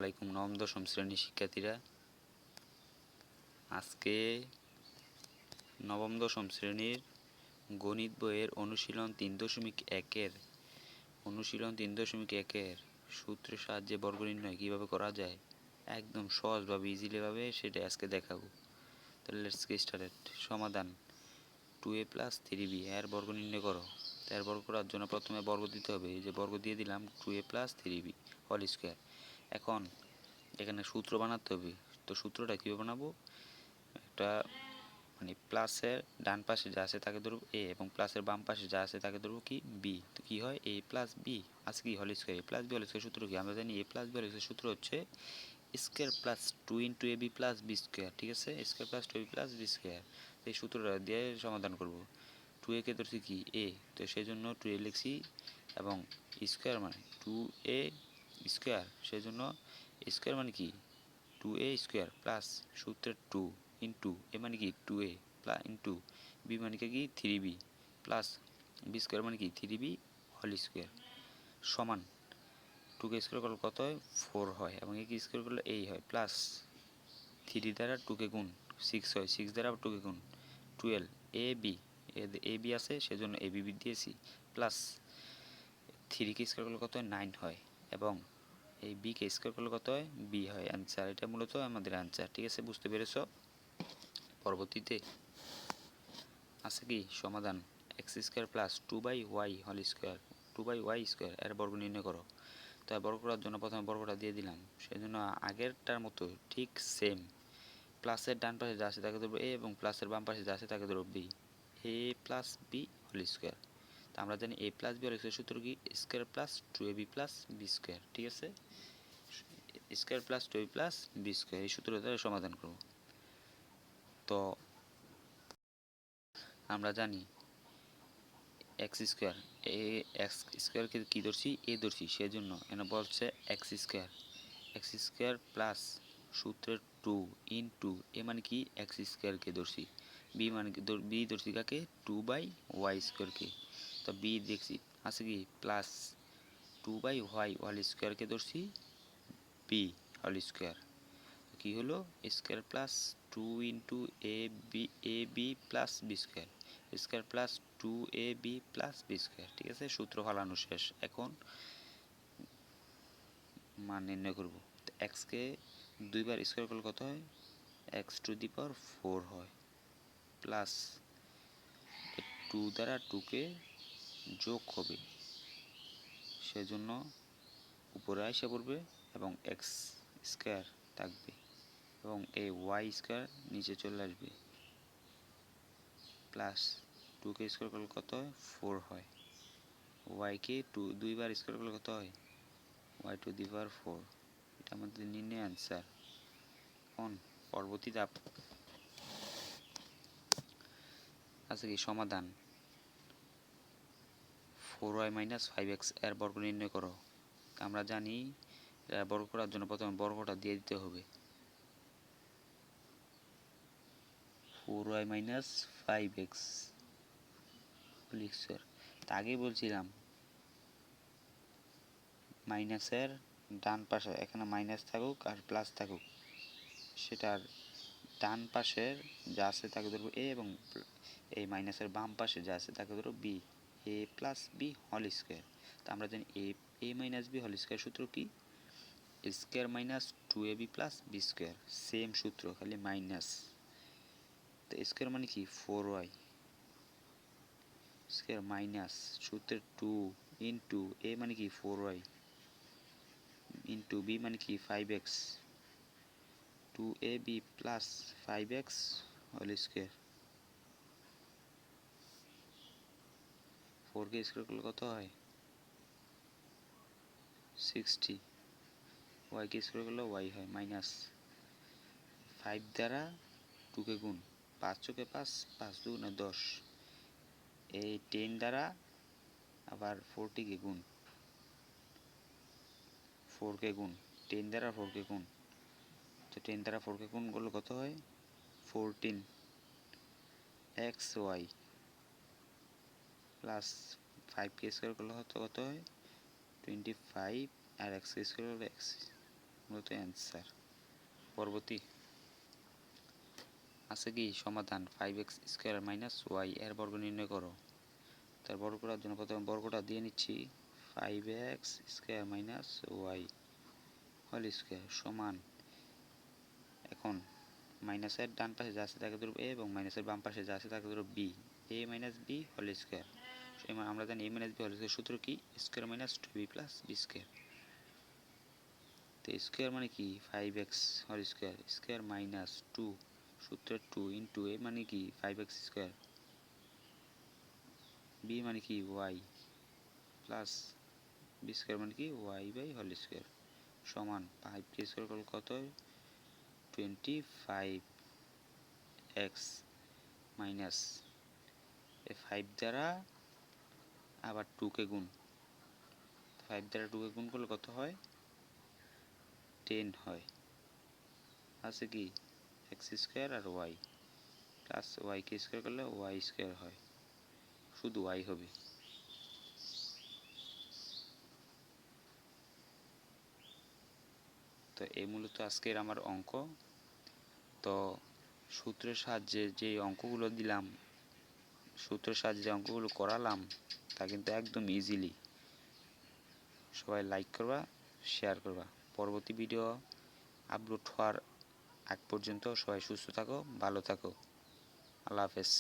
আসসালামাইকুম নবম দশম শ্রেণীর শিক্ষার্থীরা, আজকে নবম দশম শ্রেণীর গণিত বইয়ের অনুশীলন 3.1-এর সূত্রের সাহায্যে বর্গ নির্ণয় কীভাবে করা যায় একদম সহজভাবে ইজিলিভাবে সেটা আজকে দেখাবো। তাহলে লেটস গেট স্টার্টেড। সমাধান 2a + 3b এর বর্গ নির্ণয় করো। এর বর্গ করার জন্য প্রথমে বর্গ দিতে হবে। এই যে বর্গ দিয়ে দিলাম 2a + 3b হোল স্কয়ার। এখন এখানে সূত্র বানাতে হবে। তো সূত্রটা কীভাবে বানাবো, একটা মানে প্লাসের ডান পাশে যা আছে তাকে ধরবো এ এবং প্লাসের বাম পাশে যা আছে তাকে ধরবো কি বি। তো কী হয় a + b আছে কি whole square. a + b whole square সূত্র কি আমরা জানি, a + b হোল স্কয়ার সূত্র হচ্ছে square plus 2 × ab + b square. ঠিক আছে, square plus 2ab + b square. এই সূত্রটা দিয়ে সমাধান করব। 2a কে ধরছি কি a, তো সেই জন্য 2a লিখছি এবং স্কয়ার মানে 2a স্কয়ার, সেই জন্য স্কয়ার মানে কি 2a স্কয়ার প্লাস সূত্রের 2 ইন্টু এ মানে কি 2a প্লাস ইন্টু বি মানে কি 3b প্লাস বি স্কয়ার মানে কি 3b হোল স্কয়ার সমান 2কে স্কয়ার করলে কত হয় 4 হয় এবং একে স্কয়ার করলে এই হয় প্লাস 3 দ্বারা 2কে গুণ 6 হয়, 6 দ্বারা 2কে গুণ 12 এ বি আছে সেজন্য এ বি দিয়েছি প্লাস 3কে স্কয়ার করলে কত হয় 9 হয় এবং এই বি কে স্কয়ার করলে কত হয় বি হয়। অ্যান্সার, এটা মূলত আমাদের অ্যান্সার। ঠিক আছে, বুঝতে পেরেছো? পরবর্তীতে আছে কি সমাধান x² + 2y whole square 2y square এর বর্গ নির্ণয় করো। তো বর্গ করার জন্য প্রথমে বর্গটা দিয়ে দিলাম, সেজন্য আগেরটার মতো ঠিক সেম প্লাসের ডান পাশে যা আছে তাকে ধরবো a এবং প্লাসের বাম পাশে যা আছে তাকে ধরবো b, a + b whole square. তো আমরা জানি a + b হোল স্কয়ার সূত্র কি square plus 2ab + b square. ঠিক আছে, square plus 2ab + b square এই সূত্র দ্বারা সমাধান করব। তো আমরা জানি x² x² কি ধরছি a ধরছি, সেজন্য এখানে বলছে x² প্লাস সূত্রের 2 ইন্টু এ মানে কি x² কে ধরছি, বি মানে কি বি ধরছি কাকে 2/y² কে। তো বি দেখছি আছে কি প্লাস 2/y হোল স্কয়ার কে ধরছি বি হোল স্কয়ার। কি হলো square plus 2 into A B plus B square square plus 2ab + b square. ঠিক আছে, সূত্র ফালানো শেষ। এখন মান নির্ণয় করব। তো x কে দুইবার স্কয়ার করলে কত হয় x⁴ হয় প্লাস 2 দ্বারা 2কে যোগ হবে, সেজন্য উপরে আইসা পড়বে এবং x² থাকবে এবং এই y² নিচে চলে আসবে প্লাস 2কে স্কয়ার করলে কত হয় 4 হয়, y কে দুইবার স্কয়ার করলে কত হয় y⁴। এটা আমাদের নির্ণয় অ্যান্সার। এখন পরবর্তী ধাপ আছে কি সমাধান 4y - 5x এর বর্গ নির্ণয় করো। আমরা জানি বর্গ করার জন্য প্রথমে বর্গটা দিয়ে দিতে হবে। 4y - 5x তা আগেই বলছিলাম মাইনাসের ডান পাশে এখানে মাইনাস থাকুক আর প্লাস থাকুক, সেটার ডান পাশের যা আছে তাকে ধরবো a এবং এই মাইনাসের বাম পাশে যা আছে তাকে ধরবো b, a + b whole square. তো আমরা জানি a - b হোল স্কয়ার সূত্র কি square minus 2ab + b square, same সূত্র খালি মাইনাস। তো স্কয়ার মানে কি 4y স্কয়ার মাইনাস সূত্রের 2 ইন্টু a মানে কি 4y ইন্টু b মানে কি 5x 2ab + 5x whole square. 4কে square করলে কত হয় 60, y কে স্কয়ার করলে y হয় মাইনাস 5 দ্বারা 2কে গুণ 5 × 5 5 × 2 = 10, এই 10 দ্বারা আবার 40কে গুণ 4কে গুণ 10 দ্বারা 4কে গুণ, তো 10 দ্বারা 4কে গুণ করলে কত হয় 14xy প্লাস 5কে স্কয়ার করলে কত হয় 25 আর x স্কয়ার করলে x মূলত অ্যান্সার। পরবর্তী আছে কি সমাধান 5x² - y এর বর্গ নির্ণয় করো। তার বর্গ করার জন্য প্রথমে বর্গটা দিয়ে নিচ্ছি 5x² - y হোল স্কয়ার সমান, এখন মাইনাসের ডান পাশে যা আছে তাকে ধরব a এবং মাইনাসের বাম পাশে যা আছে তাকে ধরব b, a - b whole square. আমরা জানি a - b হোল স্কয়ার সূত্র কি, square minus 2b plus b square. তো স্কয়ার মানে কি 5x whole square, square minus 2 সূত্রে 2 ইন্টু a মানে কি 5x স্কয়ার, b মানে কি y প্লাস b স্কয়ার মানে কি y বাই হোল স্কয়ার সমান 5 কে স্কয়ার করলে কত হয় 25x মাইনাস এই 5 দ্বারা আবার 2 কে গুণ, 5 দ্বারা 2 কে গুণ করলে কত হয় 10 হয়। আছে কি x স্কয়ার আর y প্লাস y কে স্কয়ার করলে y স্কয়ার হয়, শুধু y হবে। তো এই মূলত আজকের আমার অঙ্ক। তো সূত্রের সাহায্যে যে অঙ্কগুলো দিলাম, সূত্রের সাহায্যে যে অঙ্কগুলো করালাম তা কিন্তু একদম ইজিলি। সবাই লাইক করবা, শেয়ার করবা। পরবর্তী ভিডিও আপলোড হওয়ার আগ পর্যন্ত সবাই সুস্থ থাকো, ভালো থাকো। আল্লাহ হাফেজ।